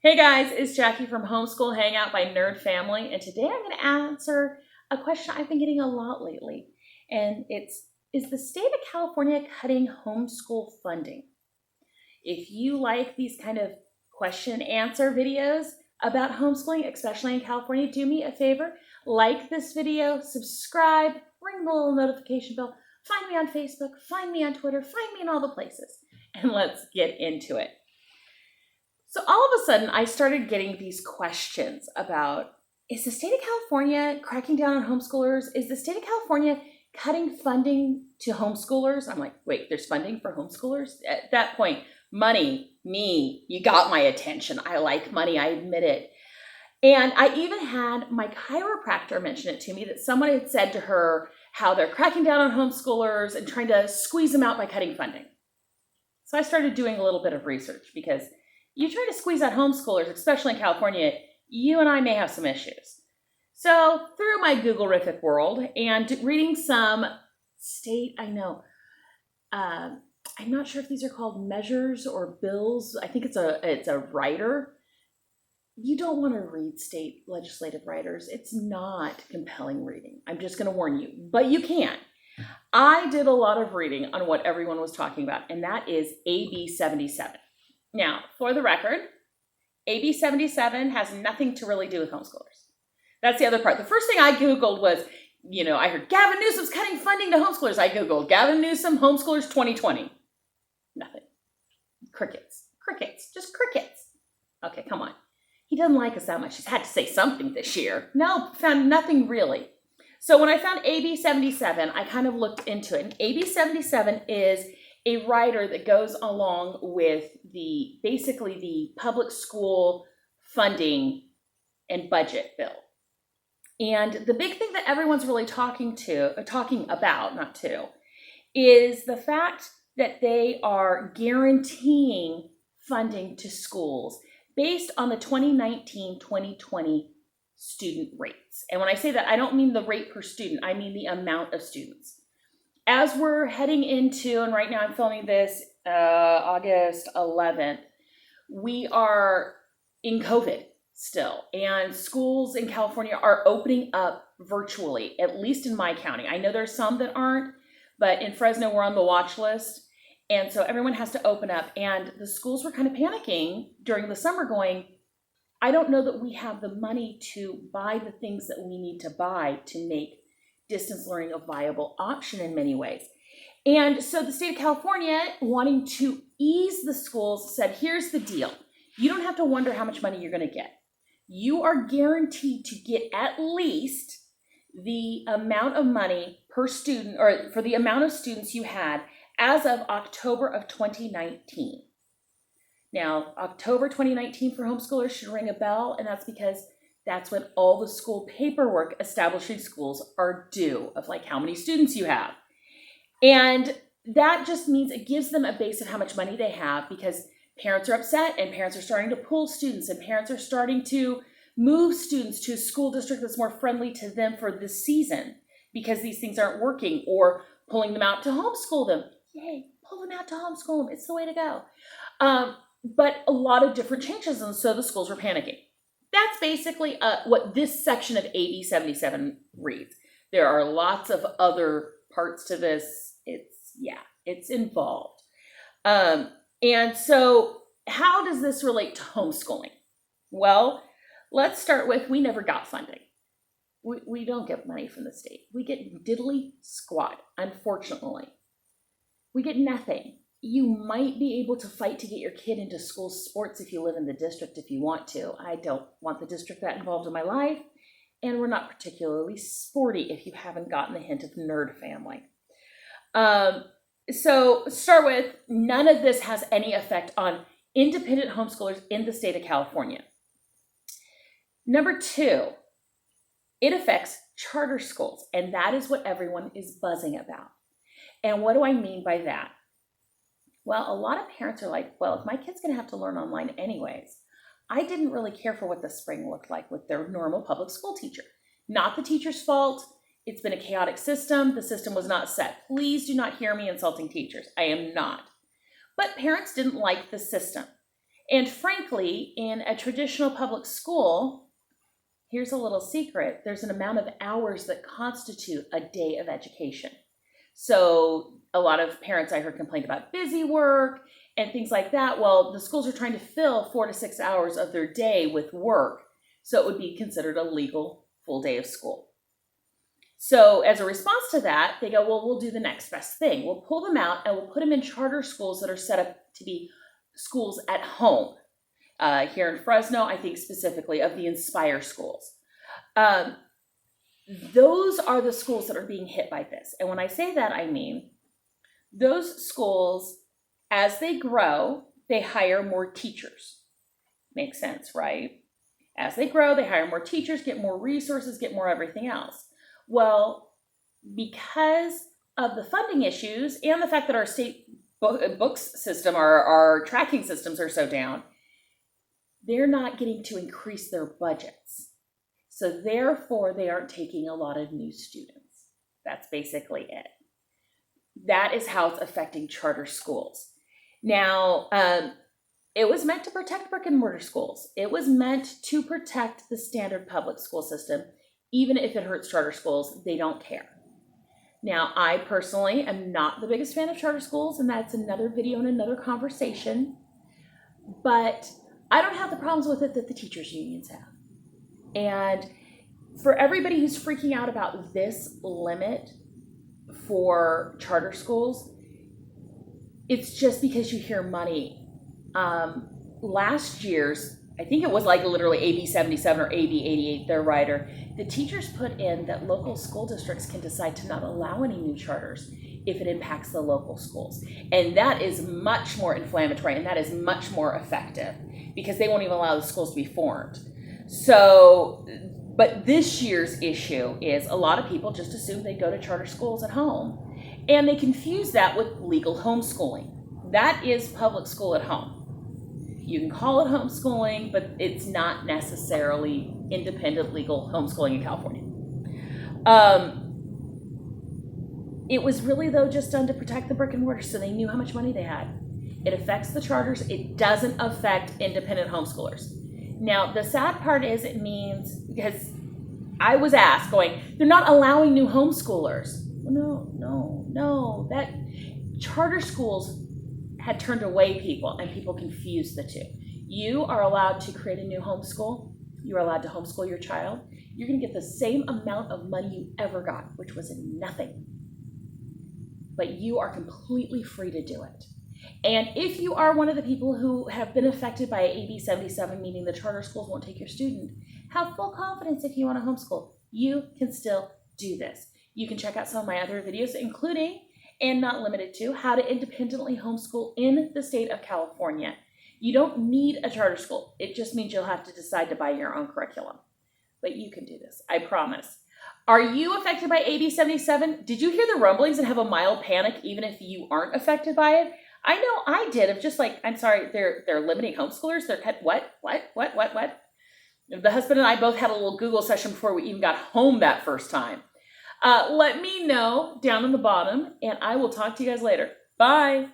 Hey guys, it's Jackie from Homeschool Hangout by Nerd Family, and today I'm going to answer a question I've been getting a lot lately, and is the state of California cutting homeschool funding? If you like these kind of question answer videos about homeschooling, especially in California, do me a favor, like this video, subscribe, ring the little notification bell, find me on Facebook, find me on Twitter, find me in all the places, and let's get into it. So all of a sudden, I started getting these questions about, is the state of California cracking down on homeschoolers? Is the state of California cutting funding to homeschoolers? I'm like, wait, there's funding for homeschoolers? At that point, money, me, you got my attention. I like money, I admit it. And I even had my chiropractor mention it to me that someone had said to her how they're cracking down on homeschoolers and trying to squeeze them out by cutting funding. So I started doing a little bit of research because you try to squeeze out homeschoolers, especially in California, you and I may have some issues. So through my Google-rific world and reading some state, I'm not sure if these are called measures or bills. I think it's a rider. You don't want to read state legislative riders. It's not compelling reading. I'm just going to warn you, but you can. I did a lot of reading on what everyone was talking about, and that is AB 77. Now, for the record, AB 77 has nothing to really do with homeschoolers. That's the other part. The first thing I Googled was, I heard Gavin Newsom's cutting funding to homeschoolers. I Googled Gavin Newsom homeschoolers 2020. Nothing. Crickets. Just crickets. Okay, come on. He doesn't like us that much. He's had to say something this year. No, found nothing really. So when I found AB 77, I kind of looked into it. And AB 77 is a rider that goes along with basically the public school funding and budget bill. And the big thing that everyone's really talking about, is the fact that they are guaranteeing funding to schools based on the 2019-2020 student rates. And when I say that, I don't mean the rate per student, I mean the amount of students. As we're heading into, and right now I'm filming this August 11th, we are in COVID still, and schools in California are opening up virtually, at least in my county. I know there's some that aren't, but in Fresno, we're on the watch list. And so everyone has to open up, and the schools were kind of panicking during the summer going, I don't know that we have the money to buy the things that we need to buy to make distance learning a viable option in many ways. And so the state of California, wanting to ease the schools, said, here's the deal. You don't have to wonder how much money you're going to get. You are guaranteed to get at least the amount of money per student, or for the amount of students you had as of October of 2019. Now, October 2019 for homeschoolers should ring a bell, and that's because that's when all the school paperwork establishing schools are due, of like how many students you have. And that just means it gives them a base of how much money they have, because parents are upset and parents are starting to pull students and parents are starting to move students to a school district that's more friendly to them for this season because these things aren't working, or pulling them out to homeschool them. Yay, pull them out to homeschool them. It's the way to go. But a lot of different changes, and so the schools were panicking. That's basically what this section of AB 77 reads. There are lots of other parts to this. It's involved. And so how does this relate to homeschooling? Well, let's start with, we never got funding. We don't get money from the state. We get diddly squat, unfortunately. We get nothing. You might be able to fight to get your kid into school sports if you live in the district if you want to. I don't want the district that involved in my life, and we're not particularly sporty if you haven't gotten the hint of nerd family. So start with, none of this has any effect on independent homeschoolers in the state of California. Number two, it affects charter schools, and that is what everyone is buzzing about. And what do I mean by that? Well, a lot of parents are like, well, if my kid's going to have to learn online anyways, I didn't really care for what the spring looked like with their normal public school teacher. Not the teacher's fault. It's been a chaotic system. The system was not set. Please do not hear me insulting teachers. I am not. But parents didn't like the system. And frankly, in a traditional public school, here's a little secret, there's an amount of hours that constitute a day of education. So a lot of parents I heard complain about busy work and things like that. Well, the schools are trying to fill 4 to 6 hours of their day with work, so it would be considered a legal full day of school. So as a response to that, they go, well, we'll do the next best thing. We'll pull them out and we'll put them in charter schools that are set up to be schools at home. Here in Fresno, I think specifically of the Inspire schools. Those are the schools that are being hit by this. And when I say that, I mean those schools, as they grow, they hire more teachers. Makes sense, right? As they grow, they hire more teachers, get more resources, get more everything else. Well, because of the funding issues and the fact that our state books system, our tracking systems are so down, they're not getting to increase their budgets. So therefore, they aren't taking a lot of new students. That's basically it. That is how it's affecting charter schools. Now, it was meant to protect brick and mortar schools. It was meant to protect the standard public school system. Even if it hurts charter schools, they don't care. Now, I personally am not the biggest fan of charter schools, and that's another video and another conversation. But I don't have the problems with it that the teachers' unions have. And for everybody who's freaking out about this limit for charter schools, it's just because you hear money. Last year's, I think it was like literally AB 77 or AB 88, their rider, the teachers put in that local school districts can decide to not allow any new charters if it impacts the local schools. And that is much more inflammatory and that is much more effective because they won't even allow the schools to be formed. So, but this year's issue is a lot of people just assume they go to charter schools at home and they confuse that with legal homeschooling. That is public school at home. You can call it homeschooling, but it's not necessarily independent legal homeschooling in California. It was really, though, just done to protect the brick and mortar so they knew how much money they had. It affects the charters. It doesn't affect independent homeschoolers. Now, the sad part is it means, because I was asked, they're not allowing new homeschoolers. No, that charter schools had turned away people and people confused the two. You are allowed to create a new homeschool. You're allowed to homeschool your child. You're going to get the same amount of money you ever got, which was nothing. But you are completely free to do it. And if you are one of the people who have been affected by AB 77, meaning the charter schools won't take your student, have full confidence if you want to homeschool. You can still do this. You can check out some of my other videos, including, and not limited to, how to independently homeschool in the state of California. You don't need a charter school. It just means you'll have to decide to buy your own curriculum. But you can do this, I promise. Are you affected by AB 77? Did you hear the rumblings and have a mild panic even if you aren't affected by it? I know I did, of just like, I'm sorry, they're limiting homeschoolers? What? The husband and I both had a little Google session before we even got home that first time. Let me know down in the bottom, and I will talk to you guys later. Bye.